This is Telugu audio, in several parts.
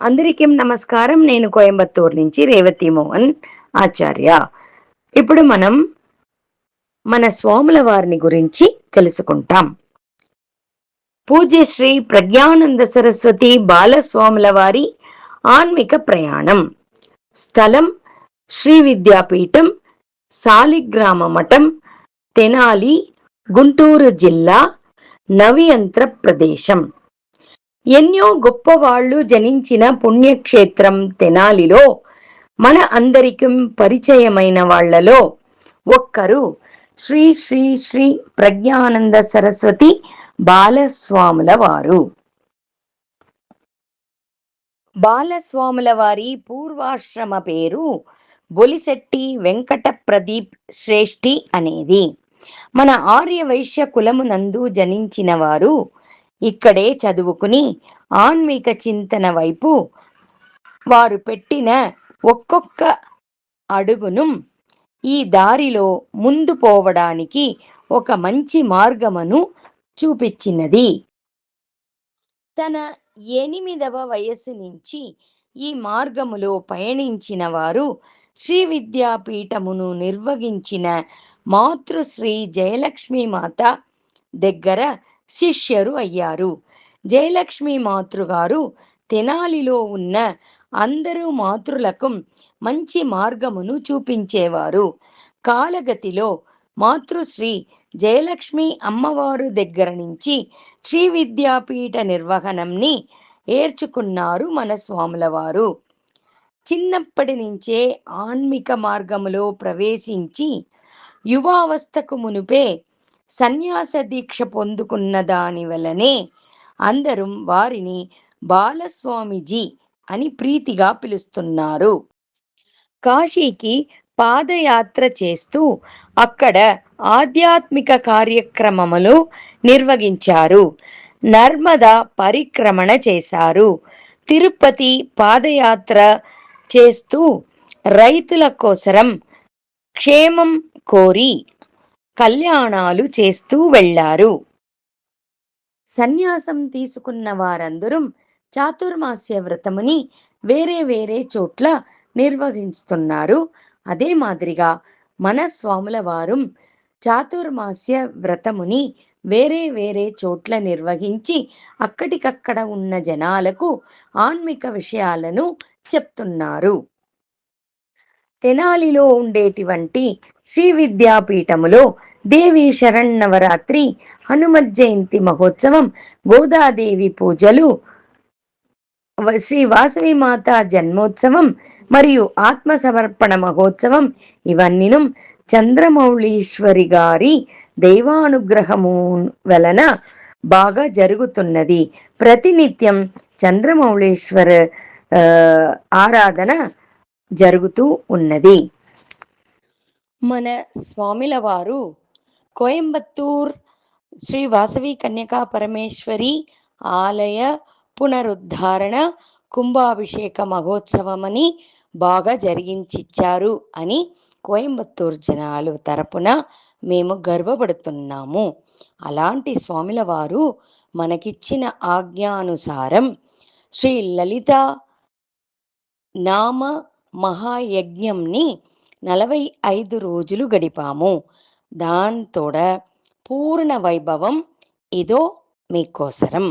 అందరికీ నమస్కారం. నేను కోయంబత్తూరు నుంచి రేవతి మోహన్ ఆచార్య. ఇప్పుడు మనం మన స్వాముల వారిని గురించి తెలుసుకుంటాం. పూజ్య శ్రీ ప్రజ్ఞానంద సరస్వతి బాలస్వాముల వారి ఆన్మిక ప్రయాణం. స్థలం శ్రీ విద్యాపీఠం, సాలిగ్రామ మఠం, తెనాలి, గుంటూరు జిల్లా, నవ్యాంధ్ర ప్రదేశం. ఎన్నో గొప్పవాళ్లు జనించిన పుణ్యక్షేత్రం తెనాలిలో మన అందరికీ పరిచయమైన వాళ్లలో ఒక్కరు శ్రీ శ్రీ శ్రీ ప్రజ్ఞానంద సరస్వతి బాలస్వాముల వారు. బాలస్వాముల వారి పూర్వాశ్రమ పేరు బొలిశెట్టి వెంకట ప్రదీప్ శ్రేష్ఠి అనేది. మన ఆర్య వైశ్య కులమునందు జనించిన వారు ఇక్కడే చదువుకుని ఆన్మీక చింతన వైపు వారు పెట్టిన ఒక్కొక్క అడుగును ఈ దారిలో ముందు పోవడానికి ఒక మంచి మార్గమును చూపించినది. తన 8వ వయస్సు నుంచి ఈ మార్గములో పయనించిన వారు శ్రీ విద్యాపీఠమును నిర్వహించిన మాతృశ్రీ జయలక్ష్మీ మాత దగ్గర శిష్యరు అయ్యారు. జయలక్ష్మీ మాతృగారు తెనాలిలో ఉన్న అందరూ మాతృలకు మంచి మార్గమును చూపించేవారు. కాలగతిలో మాతృశ్రీ జయలక్ష్మి అమ్మవారు దగ్గర నుంచి శ్రీ విద్యాపీఠ నిర్వహణంని ఏర్చుకున్నారు మన స్వాముల వారు. చిన్నప్పటి నుంచే ఆన్మిక మార్గములో ప్రవేశించి యువావస్థకు మునుపే సన్యాస దీక్ష పొందుకున్న దాని వలనే అందరూ వారిని బాలస్వామిజీ అని ప్రీతిగా పిలుస్తున్నారు. కాశీకి పాదయాత్ర చేస్తూ అక్కడ ఆధ్యాత్మిక కార్యక్రమములు నిర్వహించారు. నర్మదా పరిక్రమణ చేశారు. తిరుపతి పాదయాత్ర చేస్తూ రైతుల కోసరం క్షేమం కోరి కళ్యాణాలు చేస్తూ వెళ్ళారు. సన్యాసం తీసుకున్న వారందరూ చాతుర్మాస్య వ్రతముని వేరే వేరే చోట్ల నిర్వహిస్తున్నారు. అదే మాదిరిగా మన స్వాముల వారు చాతుర్మాస్య వ్రతముని వేరే వేరే చోట్ల నిర్వహించి అక్కడికక్కడ ఉన్న జనాలకు ఆన్మిక విషయాలను చెప్తున్నారు. తెనాలిలో ఉండేటువంటి శ్రీ విద్యాపీఠములో దేవి శరన్నవరాత్రి, హనుమత్ జయంతి మహోత్సవం, గోదాదేవి పూజలు, శ్రీ వాసవి మాత జన్మోత్సవం మరియు ఆత్మ సమర్పణ మహోత్సవం ఇవన్నీను చంద్రమౌళీశ్వరి గారి దైవానుగ్రహము వలన బాగా జరుగుతున్నది. ప్రతినిత్యం చంద్రమౌళీశ్వర ఆరాధన జరుగుతూ ఉన్నది. మన స్వామిల వారు కోయంబత్తూర్ శ్రీ వాసవి కన్యకా పరమేశ్వరి ఆలయ పునరుద్ధరణ కుంభాభిషేక మహోత్సవమని బాగా జరిగించిచ్చారు అని కోయంబత్తూర్ జనాలు తరపున మేము గర్వపడుతున్నాము. అలాంటి స్వామిల వారు మనకిచ్చిన ఆజ్ఞానుసారం శ్రీ లలిత నామ మహాయజ్ఞంని 45 రోజులు గడిపాము. దాంతోడ పూర్ణ వైభవం ఇదో మీకోసరం.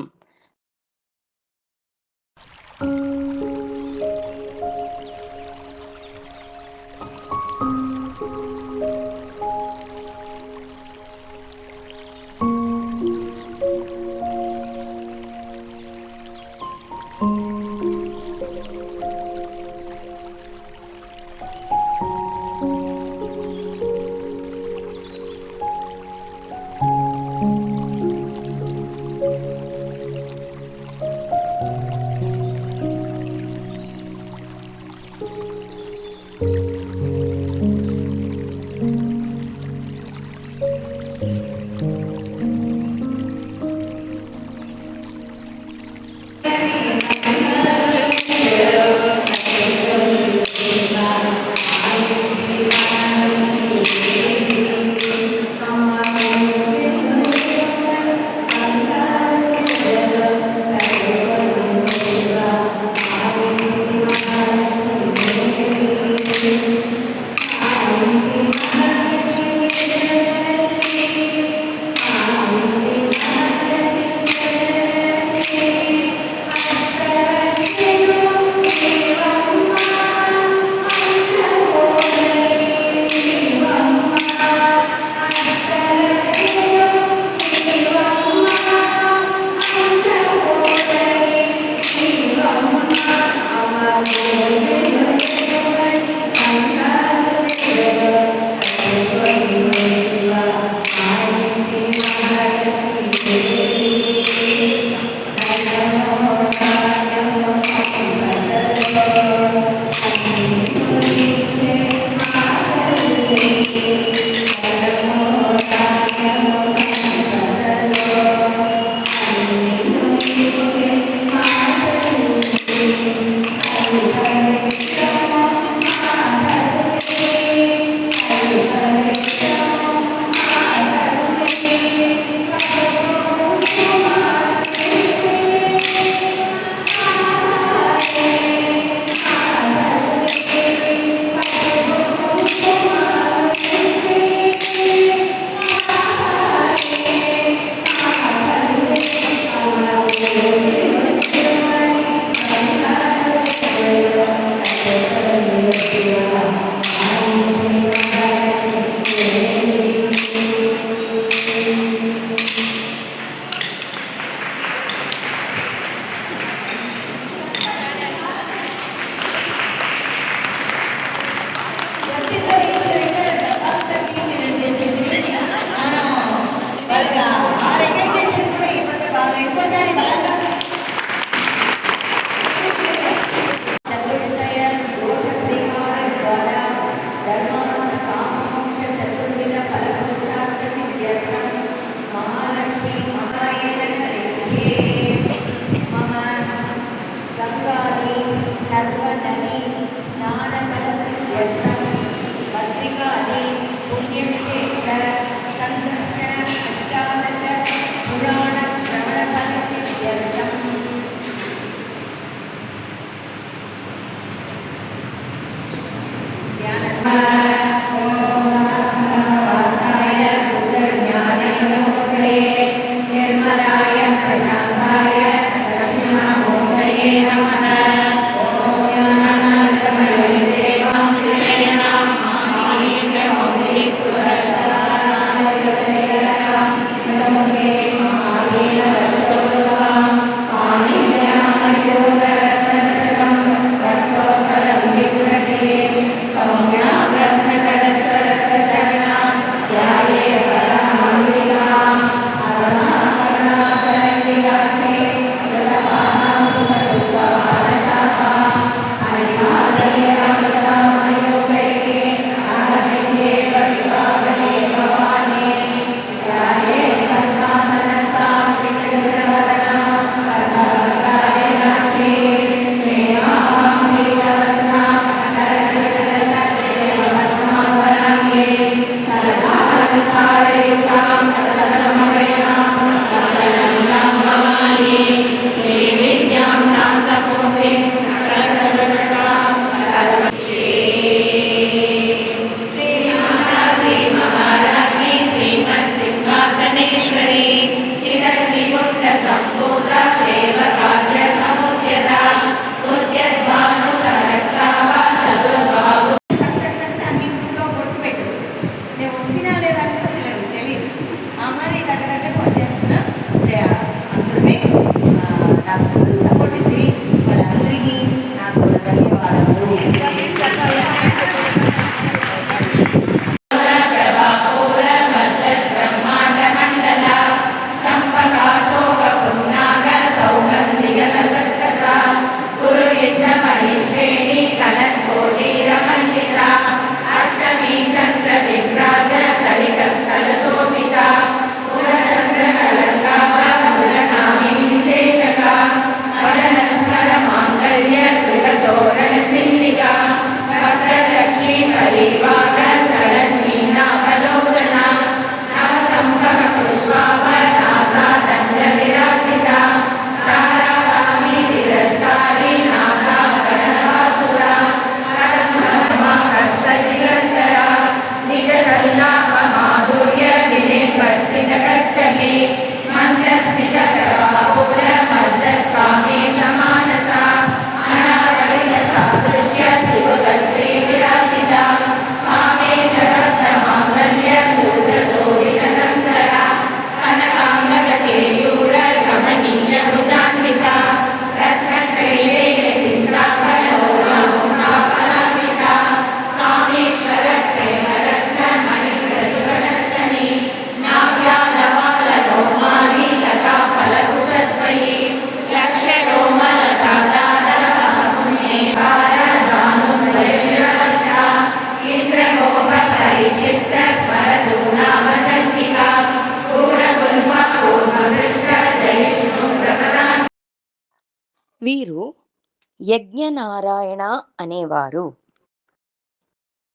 యజ్ఞనారాయణ అనేవారు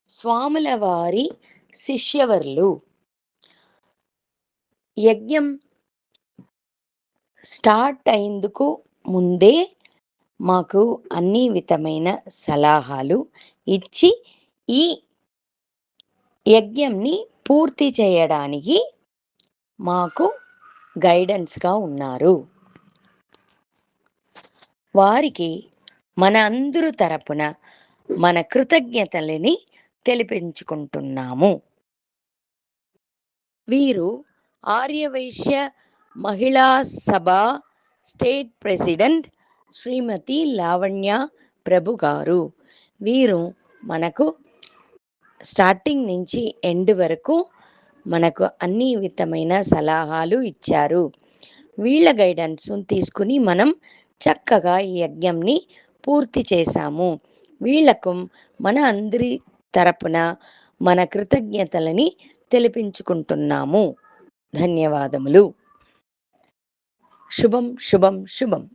స్వాముల వారి శిష్యవర్లు. యజ్ఞం స్టార్ట్ అయ్యేందుకు ముందే మాకు అన్ని విధమైన సలహాలు ఇచ్చి ఈ యజ్ఞంని పూర్తి చేయడానికి మాకు గైడెన్స్గా ఉన్నారు. వారికి మన అందరి తరపున మన కృతజ్ఞతలని తెలిపించుకుంటున్నాము. వీరు ఆర్యవైశ్య మహిళా సభ స్టేట్ ప్రెసిడెంట్ శ్రీమతి లావణ్య ప్రభు గారు. వీరు మనకు స్టార్టింగ్ నుంచి ఎండ్ వరకు మనకు అన్ని విధమైన సలహాలు ఇచ్చారు. వీళ్ళ గైడెన్స్ తీసుకుని మనం చక్కగా ఈ యజ్ఞంని పూర్తి చేశాము. వీళ్లకు మన అందరి తరపున మన కృతజ్ఞతలని తెలిపించుకుంటున్నాము. ధన్యవాదములు. శుభం శుభం శుభం.